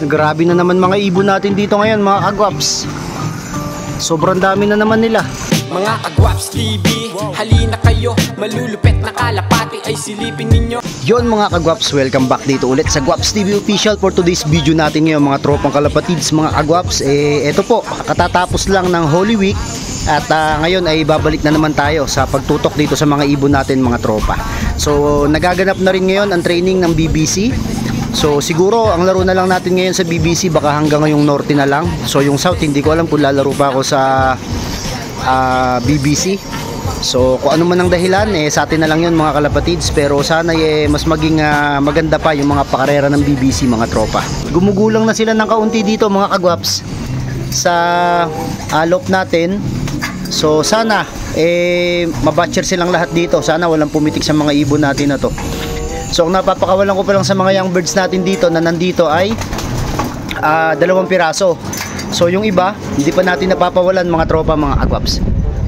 Grabe na naman mga ibon natin dito ngayon mga kagwaps. Sobrang dami na naman nila. Mga Kagwaps TV, halina kayo, malulupet na kalapati ay silipin ninyo. Yon mga kagwaps, welcome back dito ulit sa Gwaps TV Official. For today's video natin ngayon mga tropang kalapatids, mga kagwaps, eto po, katatapos lang ng Holy Week. At ngayon ay babalik na naman tayo sa pagtutok dito sa mga ibon natin mga tropa. So nagaganap na rin ngayon ang training ng BBC. So siguro ang laro na lang natin ngayon sa BBC baka hanggang ngayong norte na lang. So yung south hindi ko alam kung lalaro pa ako sa BBC. So kung ano man ang dahilan sa atin na lang yun mga kalapatids. Pero sana mas maging maganda pa yung mga pakarera ng BBC mga tropa. Gumugulang na sila ng kaunti dito mga kagwaps sa alop natin. So sana mabatcher silang lahat dito. Sana walang pumitik sa mga ibon natin na to. So ang napapakawalan ko pa lang sa mga young birds natin dito na nandito ay 2 piraso. So yung iba hindi pa natin napapawalan mga tropa mga kagwaps.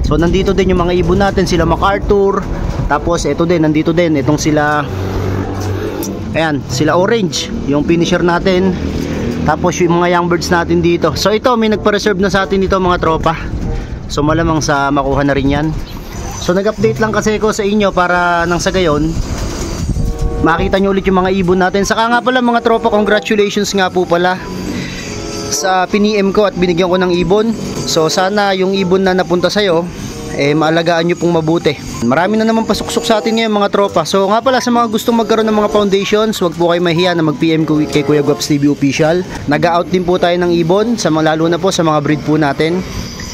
So nandito din yung mga ibon natin, sila MacArthur. Tapos ito din, nandito din itong sila, ayan, sila Orange, yung finisher natin. Tapos yung mga young birds natin dito. So ito may nagpa-reserve na sa atin dito mga tropa. So malamang sa makuha na rin yan. So nag-update lang kasi ko sa inyo para nang sa gayon makita nyo ulit yung mga ibon natin. Saka nga pala mga tropa, congratulations nga po pala sa piniem ko at binigyan ko ng ibon. So sana yung ibon na napunta sa'yo maalagaan nyo pong mabuti. Marami na naman pasuksok sa atin ngayon mga tropa. So nga pala sa mga gustong magkaroon ng mga foundations, wag po kayo mahiya na mag-PM kay Kuya Gwaps TV Official. Nag-out din po tayo ng ibon sa mga, lalo na po sa mga breed po natin,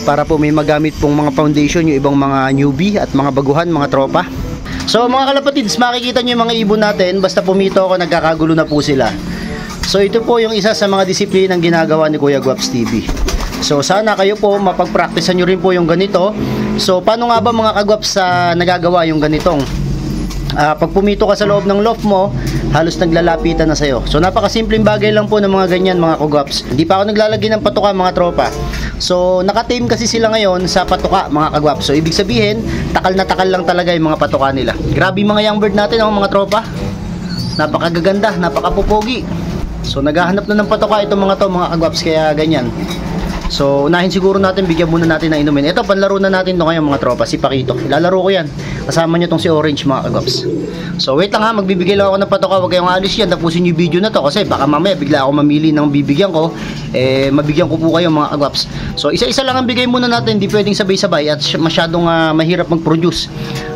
para po may magamit pong mga foundation yung ibang mga newbie at mga baguhan mga tropa. So mga kalapatids, makikita nyo yung mga ibon natin. Basta pumito ako, nagkakagulo na po sila. So ito po yung isa sa mga disiplinang ginagawa ni Kuya Gwaps TV. So sana kayo po mapagpraktisan nyo rin po yung ganito. So paano nga ba mga kagwaps nagagawa yung ganitong pag pumito ka sa loob ng loft mo, halos naglalapitan na sa'yo. So napakasimpleng bagay lang po ng mga ganyan mga kagwaps. Hindi pa ako naglalagay ng patuka mga tropa. So naka-tame kasi sila ngayon sa patuka mga kagwaps. So ibig sabihin, takal na takal lang talaga yung mga patuka nila. Grabe mga young bird natin mga tropa. Napakagaganda, napakapupogi. So naghahanap na ng patuka itong mga to mga kagwaps, kaya ganyan. So unahin siguro natin, bigyan muna natin ng inumin. Ito panlaro na natin to ngayon mga tropa, si Pakito. Ilalaro ko yan. Kasama nyo tong si Orange mga kagwaps. So wait lang ha, magbibigay lang ako ng patoka. Huwag kayong alis yan, tapusin yung video na to. Kasi baka mamaya bigla ako mamili ng bibigyan ko. Mabigyan ko po kayo mga kagwaps. So isa-isa lang ang bigay muna natin. Hindi pwedeng sabay-sabay at masyadong mahirap mag-produce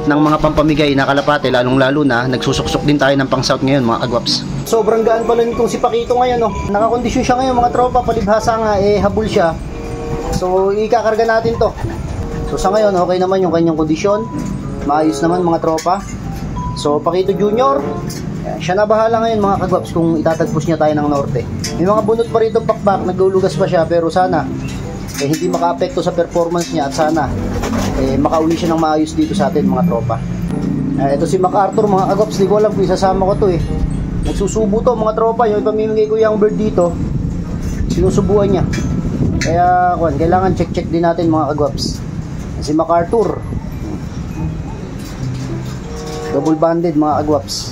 ng mga pampamigay na kalapate. Lalong lalo na nagsusuksok din tayo ng pang-south ngayon mga kagwaps. Sobrang gaan pala nitong si Pakito ngayon. Nakakondisyon siya ngayon mga tropa. Palibhasa nga habol siya. So ikakarga natin to. So sa ngayon okay naman yung kanyang kondisyon. Maayos naman mga tropa. So Pakito Junior, siya na bahala ngayon mga kagwaps kung itatagpos niya tayo ng norte. May mga bunot pa rito pakpak, nagulugas pa siya, pero sana hindi maka-apekto sa performance niya at sana makauwi siya ng maayos dito sa atin mga tropa. Ito si MacArthur mga kagwaps, di ko alam kung isasama ko to Nagsusubo to mga tropa, yung ipamimigay ko young bird dito, sinusubuan niya. Kaya kailangan check din natin mga kagwaps. Si MacArthur, double banded mga kagwaps.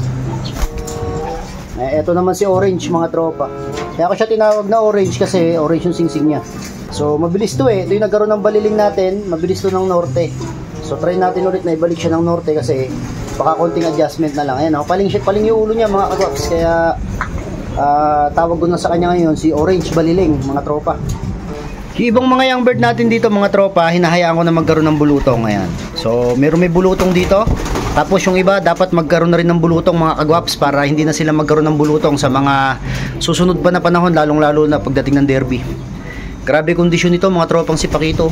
Ito naman si Orange mga tropa. Kaya ako siya tinawag na Orange kasi orange yung singsing niya. So mabilis to ito yung nagkaroon ng baliling natin. Mabilis to ng norte. So try natin ulit na ibalik siya ng norte kasi baka konting adjustment na lang. Ayan paling yung ulo niya mga kagwaps. Kaya tawag ko na sa kanya ngayon si Orange Baliling mga tropa. Yung ibang mga young bird natin dito mga tropa, hinahayaan ko na magkaroon ng bulutong. Ayan. So may bulutong dito. Tapos yung iba dapat magkaroon na rin ng bulutong mga kagwaps para hindi na sila magkaroon ng bulutong sa mga susunod pa na panahon, lalong lalo na pagdating ng derby. Grabe kondisyon nito mga tropang si Pakito.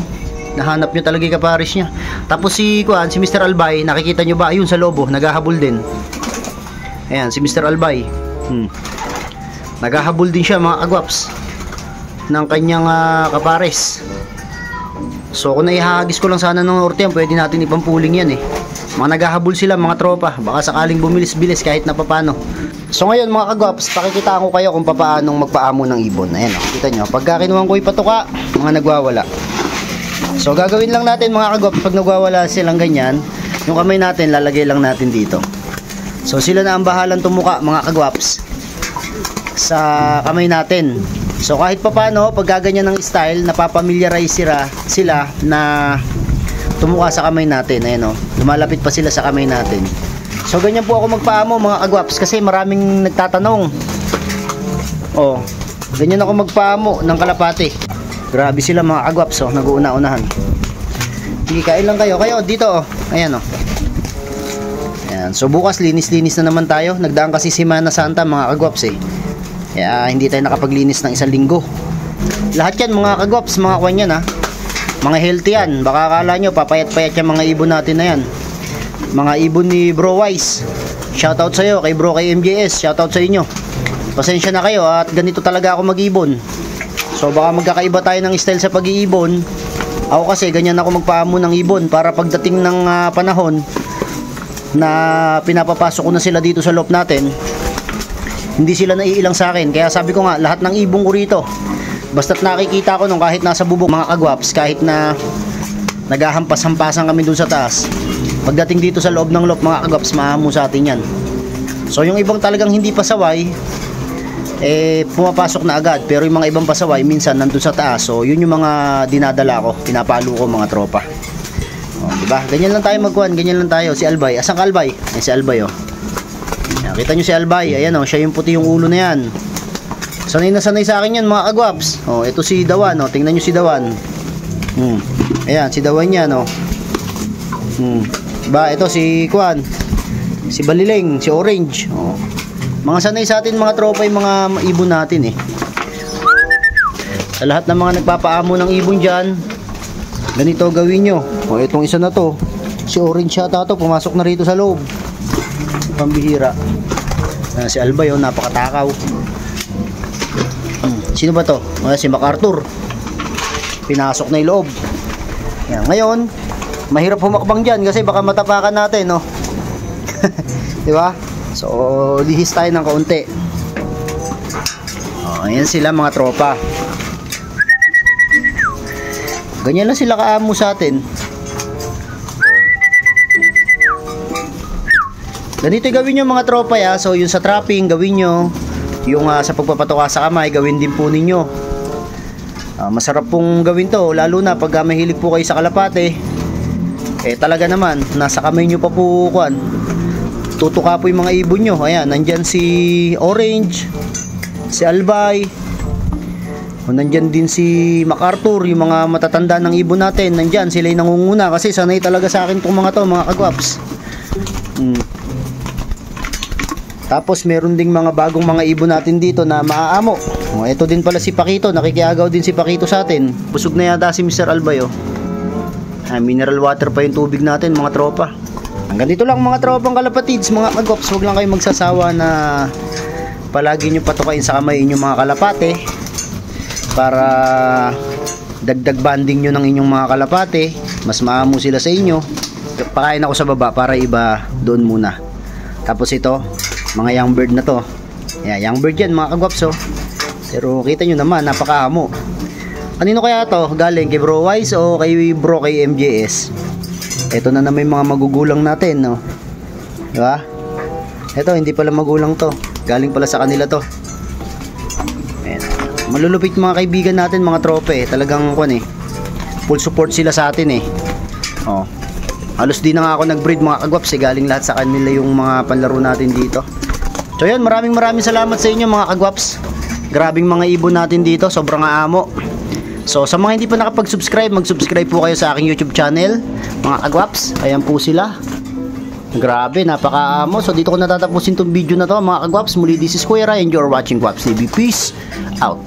Nahanap nyo talaga yung kapares niya. Tapos si Mr. Albay, nakikita nyo ba? Ayun sa lobo, naghahabol din. Ayan, si Mr. Albay. Naghahabol din siya mga kagwaps ng kanyang kapares. So kung naihahagis ko lang sana ng norte yan, pwede natin ipampuling yan Mga naghahabol sila mga tropa, baka sakaling bumilis-bilis kahit na papano. So ngayon mga kagwaps, pakikitaan ko kayo kung papaanong magpaamo ng ibon. Ayan kita nyo, pagka kinuha ko ipatuka, mga nagwawala. So gagawin lang natin mga kagwaps, pag nagwawala silang ganyan, yung kamay natin lalagay lang natin dito. So sila na ang bahalang tumuka mga kagwaps. sa kamay natin. So kahit papaano, pag gaganyan ng style, napapamiliarize sila na tumuka sa kamay natin. Ayan o, lumalapit pa sila sa kamay natin. So ganyan po ako magpaamo mga kagwaps, kasi maraming nagtatanong. Oh, ganyan ako magpaamo ng kalapati. Grabe sila mga kagwaps, oh, nag-uuna-unahan. Sige, kain lang kayo. Kayo dito, oh. Ayan, oh. Ayan. So bukas linis-linis na naman tayo. Nagdaan kasi Semana Santa mga kagwaps eh. Kaya hindi tayo nakapaglinis ng isang linggo. Lahat yan mga kagwaps, mga kwan yan ha. Mga healthy yan. Baka akala nyo papayat-payat yung mga ibon natin na yan. Mga ibon ni Bro Wise. Shoutout sa'yo kay Bro kay MJS. Shoutout sa inyo. Pasensya na kayo at ganito talaga ako mag-ibon. So baka magkakaiba tayo ng style sa pag-iibon. Ako kasi ganyan ako magpaamo ng ibon para pagdating ng panahon na pinapapasok ko na sila dito sa loop natin, hindi sila naiilang sa akin. Kaya sabi ko nga, lahat ng ibon ko rito, basta't nakikita ko nung kahit nasa bubong mga kagwaps, kahit na naghahampas-hampasan kami dun sa taas, pagdating dito sa loob ng loop mga kagwaps, maamo sa atin yan. So yung ibang talagang hindi pasaway, pumapasok na agad. Pero yung mga ibang pasaway minsan nandun sa taas. So yun yung mga dinadala ko, pinapalo ko mga tropa. Diba? Ganyan lang tayo magkuhan, ganyan lang tayo. Si Albay, asan ka Albay? Si Albay oh. Ayan, kita nyo si Albay, ayan oh, siya yung puti yung ulo na yan. Sanay na sanay sa akin yan mga kagwaps. Oh, ito si Dawan oh, tingnan nyo si Dawan. Ayan, si Dawan yan oh. Diba, ito si Kuan, si Baliling, si Orange oh. Mga sanay sa atin mga tropa yung mga ibon natin eh. Sa lahat ng mga nagpapaamo ng ibon dyan, ganito gawin nyo. O itong isa na to, si Orange yata to, pumasok na rito sa loob. Pambihira. Si Albay oh, napakatakaw. Sino ba to? Si MacArthur. Pinasok na yung loob. Yan. Ngayon, mahirap humakbang dyan kasi baka matapakan natin no. Diba? So, lihis tayo ng kaunti. Ayan sila mga tropa. Ganyan lang sila kaamo sa atin. Ganito gawin nyo mga tropa ya. So yung sa trapping gawin nyo. Yung sa pagpapatuka sa kamay gawin din po ninyo. Masarap pong gawin to. Lalo na pag mahilig po kayo sa kalapate. Talaga naman nasa kamay nyo pa po kuan. Tutuka po yung mga ibon nyo. Ayan, nandyan si Orange, si Albay, nandyan din si MacArthur. Yung mga matatanda ng ibon natin, nandyan sila yung nangunguna kasi sanay talaga sa akin itong mga to mga kagwaps. Tapos meron ding mga bagong mga ibon natin dito na maaamo. Ito din pala si Pakito, nakikiagaw din si Pakito sa atin. Busog na yata si Mr. Albay oh. Mineral water pa yung tubig natin mga tropa. Hanggang dito lang mga tropang kalapatids, mga kagwaps. Huwag lang kayong magsasawa na palagi nyo patukain sa kamay inyong mga kalapate para dagdag banding nyo ng inyong mga kalapate. Mas maamo sila sa inyo. Pakain ako sa baba para iba doon muna. Tapos ito, mga young bird na to. Young bird yan mga kagwaps oh. Pero kita nyo naman, napakaamo. Kanino kaya to? Galing kay Bro Wise o kay Bro kay MJS? Ito na naman yung mga magugulang natin no? Diba? Ito hindi pala magulang to, galing pala sa kanila to. Ayan. Malulupit mga kaibigan natin mga tropa eh. Talagang kuan eh, full support sila sa atin eh. Oh. Halos di na nga ako nag-breed mga kagwaps eh. Galing lahat sa kanila yung mga panlaro natin dito. So yun, maraming salamat sa inyo mga kagwaps. Grabing mga ibon natin dito, sobrang aamo. So sa mga hindi pa nakapag-subscribe, mag-subscribe po kayo sa aking YouTube channel mga kagwaps. Ayan po sila. Grabe, napakaamo. So dito ko natatapusin tong video na to mga kagwaps. Muli, this is Kuya Ray and you're watching Gwaps TV. Peace out.